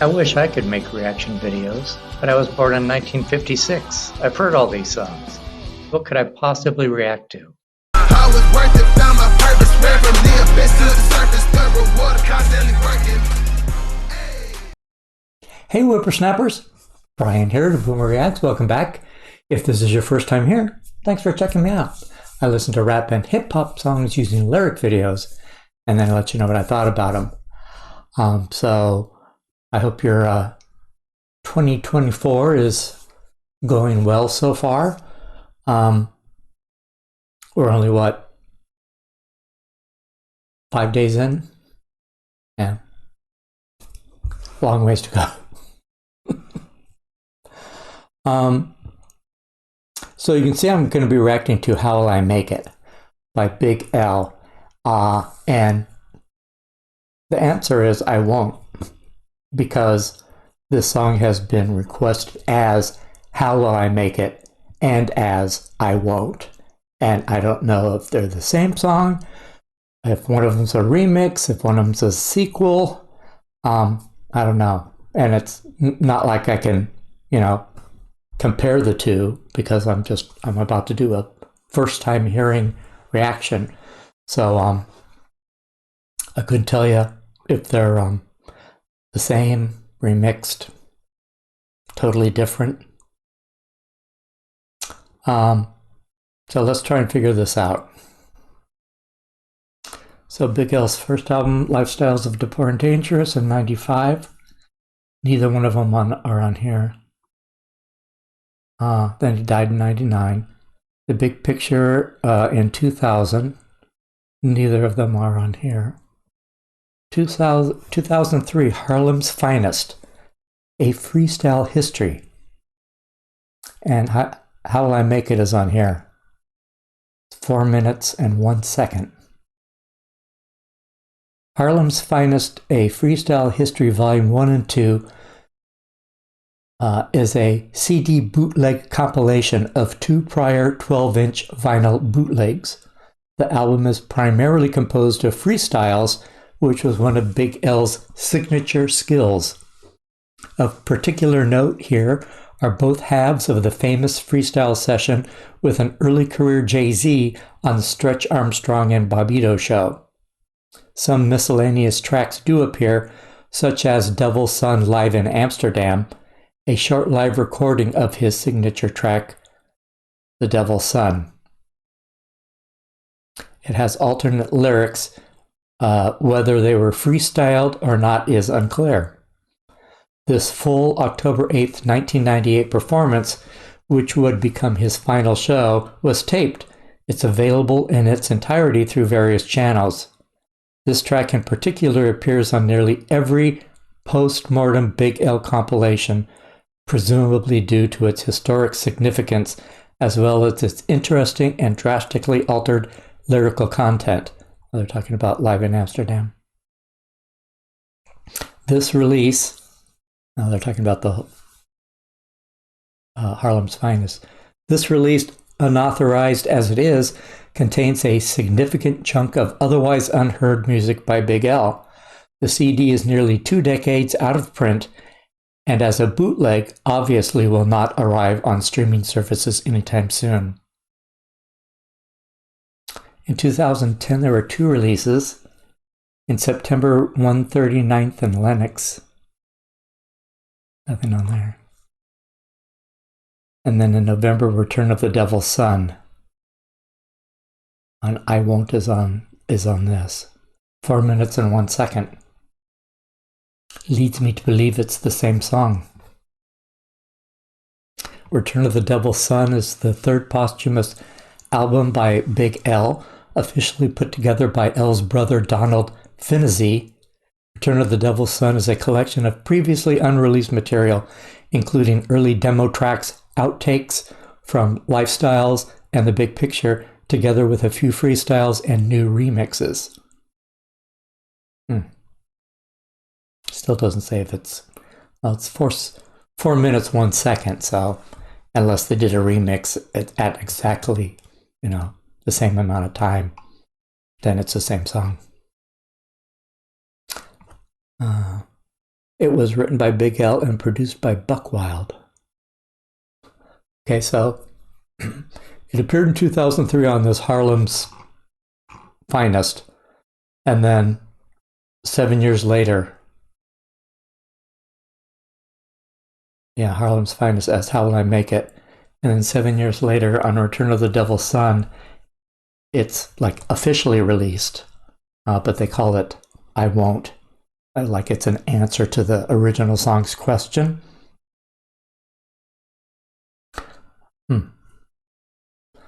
I wish I could make reaction videos, but I was born in 1956. I've heard all these songs. What could I possibly react to? I was worth it, found my purpose, ran from the abyss to the surface, the reward constantly working. Hey whippersnappers, Brian here to Boomer Reacts. Welcome back. If this is your first time here, thanks for checking me out. I listen to rap and hip hop songs using lyric videos, and then I let you know what I thought about them. So I hope your 2024 is going well so far. We're only 5 days in? Yeah. Long ways to go. So you can see I'm going to be reacting to How Will I Make It by Big L. And the answer is I won't, because this song has been requested as How Will I Make It and as I Won't. And I don't know if they're the same song, if one of them's a remix, if one of them's a sequel. I don't know. And it's not like I can, compare the two, because I'm about to do a first time hearing reaction. So I couldn't tell you if they're the same, remixed, totally different. So let's try and figure this out. So Big L's first album, Lifestyles of the Poor and Dangerous, in '95. Neither one of them are on here. Then he died in '99. The Big Picture in 2000. Neither of them are on here. 2003, Harlem's Finest, a Freestyle History. And How Will I Make It is on here. 4 minutes and 1 second. Harlem's Finest, a Freestyle History, Volume 1 and 2, is a CD bootleg compilation of 2 prior 12-inch vinyl bootlegs. The album is primarily composed of freestyles, which was one of Big L's signature skills. Of particular note here are both halves of the famous freestyle session with an early career Jay-Z on the Stretch Armstrong and Bobbito show. Some miscellaneous tracks do appear, such as Devil's Son Live in Amsterdam, a short live recording of his signature track, The Devil's Son. It has alternate lyrics. Whether they were freestyled or not is unclear. This full October 8th, 1998 performance, which would become his final show, was taped. It's available in its entirety through various channels. This track in particular appears on nearly every post-mortem Big L compilation, presumably due to its historic significance as well as its interesting and drastically altered lyrical content. They're talking about Live in Amsterdam. This release, now they're talking about the Harlem's Finest. This release, unauthorized as it is, contains a significant chunk of otherwise unheard music by Big L. The CD is nearly 2 decades out of print, and as a bootleg, obviously will not arrive on streaming services anytime soon. In 2010, there were 2 releases. In September, 139th and Lenox. Nothing on there. And then in November, Return of the Devil's Son. On I Won't is on this. 4 minutes and 1 second. Leads me to believe it's the same song. Return of the Devil's Son is the 3rd posthumous album by Big L, officially put together by L's brother Donald Finizzi. Return of the Devil's Son is a collection of previously unreleased material, including early demo tracks, outtakes from Lifestyles and The Big Picture, together with a few freestyles and new remixes. Still doesn't say if it's 4 minutes 1 second, so unless they did a remix at exactly the same amount of time, then it's the same song. It was written by Big L and produced by Buckwild. Okay, so it appeared in 2003 on this Harlem's Finest, and then 7 years later, Harlem's Finest as How Will I Make It? And then 7 years later, on Return of the Devil's Son, it's like officially released, but they call it I Won't, like it's an answer to the original song's question.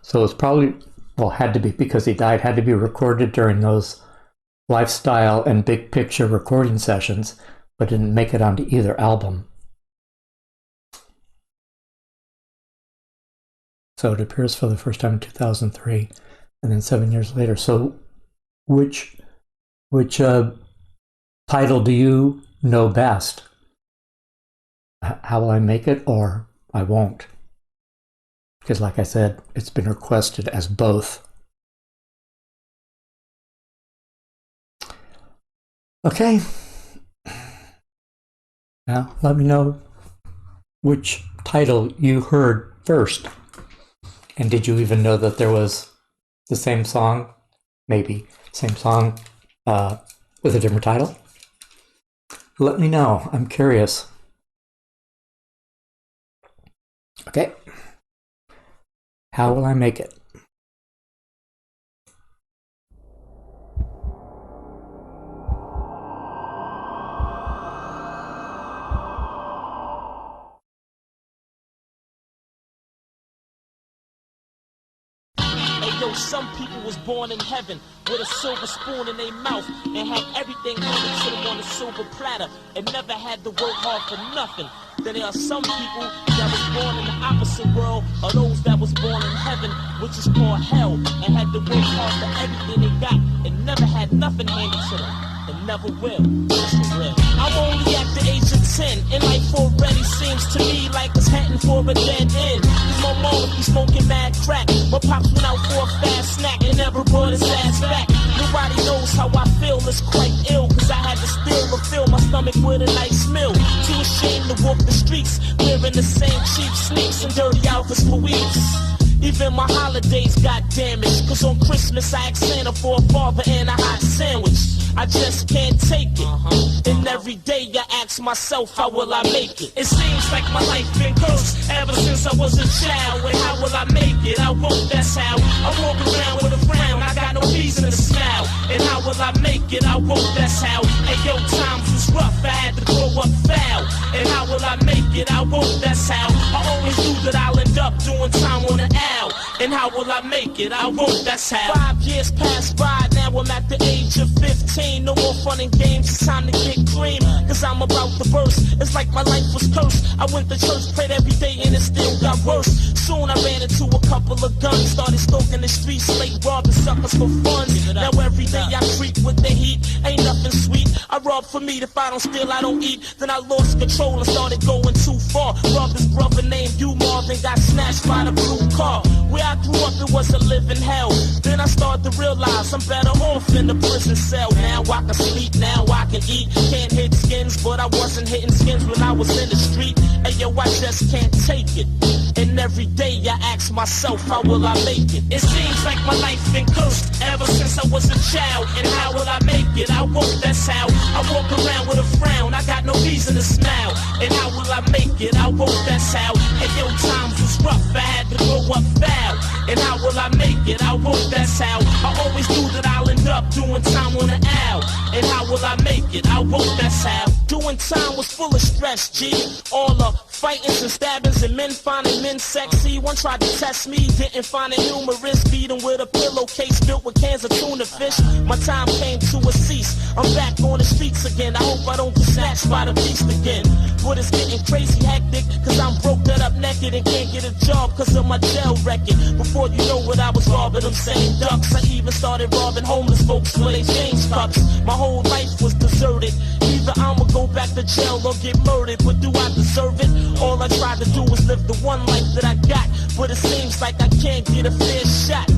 So it's probably, well, had to be, because he died, had to be recorded during those lifestyle and big picture recording sessions, but didn't make it onto either album. So it appears for the first time in 2003, and then 7 years later. So which title do you know best? How Will I Make It or I Won't? Because like I said, it's been requested as both. Okay. Now, let me know which title you heard first. And did you even know that there was the same song? Maybe same song with a different title? Let me know. I'm curious. Okay. How Will I Make It? Yo, some people was born in heaven with a silver spoon in their mouth and had everything handed to them on a silver platter and never had to work hard for nothing. Then there are some people that was born in the opposite world of those that was born in heaven, which is called hell, and had to work hard for everything they got and never had nothing handed to them. And never will. Real. I'm only at the age of 10, and life already seems to me like it's heading for a dead end. Cause my mom be smoking mad crack. My pops went out for a fast snack and never brought his ass back. Nobody knows how I feel, it's quite ill. Cause I had to steal or fill my stomach with a nice meal. Too ashamed to walk the streets, wearing the same cheap sneaks and dirty outfits for weeks. Even my holidays got damaged, cause on Christmas I asked Santa for a father and a hot sandwich. I just can't take it. And every day I ask myself, how will I make it? It seems like my life been cursed ever since I was a child. And how will I make it? I won't, that's how. I walk around with a frown, I got no reason to smile. And how will I make it? I won't, that's how. Hey yo, times was rough, I had to grow up foul. And how will I make it? I won't, that's how. I always knew that I'll end up doing time on the owl. And how will I make it? I won't, that's how. 5 years passed by, now I'm at the age of 15. No more fun and games, it's time to get cream. Cause I'm about to burst, it's like my life was cursed. I went to church, prayed every day and it still got worse. Soon I ran into a couple of guns, started stalking the streets, late robbing suckers for fun. Now every day I creep with the heat, ain't nothing sweet. I rob for meat, if I don't steal I don't eat. Then I lost control and started going too far. Robbed his brother named Umar, then got snatched by the blue car. Where I grew up it was a living hell. Then I started to realize I'm better off in the prison cell. Now I can sleep, now I can eat. Can't hit skins, but I wasn't hitting skins when I was in the street. Hey yo, I just can't take it. And every day I ask myself, how will I make it? It seems like my life been cursed ever since I was a child. And how will I make it? I won't, that's how. I walk around with a frown, I got no reason to smile. And how will I make it? I won't, that's how. And yo, times was rough, I had to grow up foul. And how will I make it? I won't, that's how. I always knew that I'll end up doing time on the owl. And how will I make it? I won't, that's how. Doing time was full of stress, G. All the fightings and stabbings and men finding men sexy. One tried to test me, didn't find it humorous. Beat him with a pillowcase filled with cans of tuna fish. My time came to a cease. I'm back on the streets again. I hope I don't get snatched by the beast again. But it's getting crazy hectic, cause I'm broke that up naked and can't get a job cause of my jail record. Before you know it, I was robbing them same ducks. I even started robbing homeless folks for they change cups. My whole life was deserted. Either I'ma go back to jail or get murdered, but do I deserve it? All I tried to do was live the one life that I got, but it seems like I can't get a fair shot.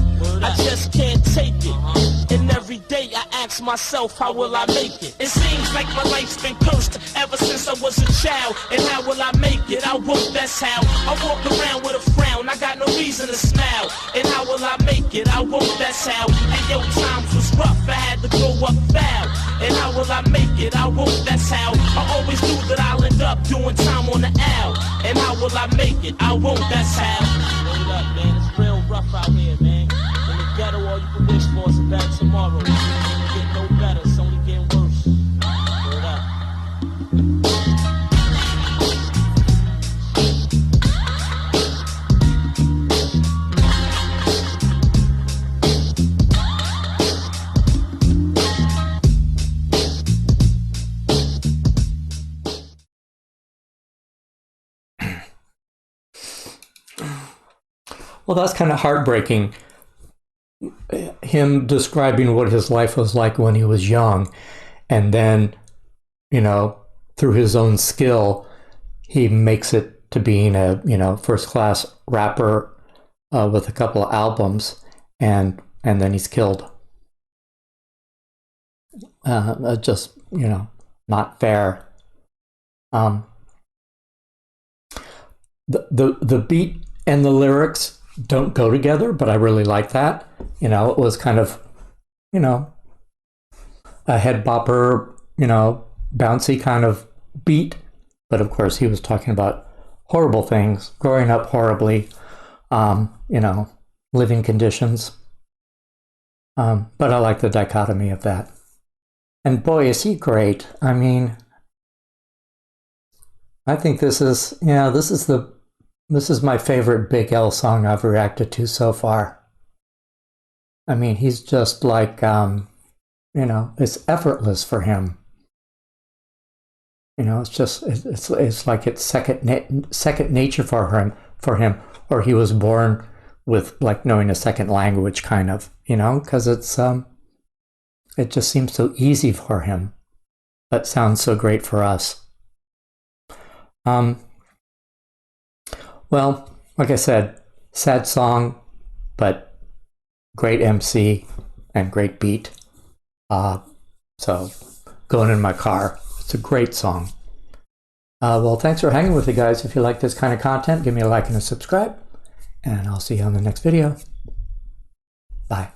I just can't take it. And every day I ask ask myself, how will I make it? It seems like my life's been cursed ever since I was a child. And how will I make it? I won't, that's how. I walk around with a frown, I got no reason to smile. And how will I make it? I won't, that's how. And yo, times was rough, I had to grow up foul. And how will I make it? I won't, that's how. I always knew that I'll end up doing time on the owl. And how will I make it? I won't, that's how. Word up, man, it's real rough out here, man. In the ghetto, all you can wish for is a bad tomorrow. It get no better, it's only getting worse. Word up. Well, that's kind of heartbreaking. Him describing what his life was like when he was young, and then, you know, through his own skill, he makes it to being a, you know, first-class rapper with a couple of albums, and then he's killed. Just, you know, not fair. The beat and the lyrics don't go together, but I really like that. You know, it was kind of, you know, a head bopper, you know, bouncy kind of beat. But of course, he was talking about horrible things, growing up horribly, you know, living conditions. But I like the dichotomy of that. And boy, is he great. I mean, I think this is, you know, this is my favorite Big L song I've reacted to so far. I mean, he's just like, you know, it's effortless for him. You know, it's just, it's like it's second nature for him, or he was born with like knowing a second language, kind of, you know, because it just seems so easy for him. That sounds so great for us. Well, like I said, sad song, but great MC and great beat. So going in my car, it's a great song. Well, thanks for hanging with me, guys. If you like this kind of content, give me a like and a subscribe, and I'll see you on the next video. Bye.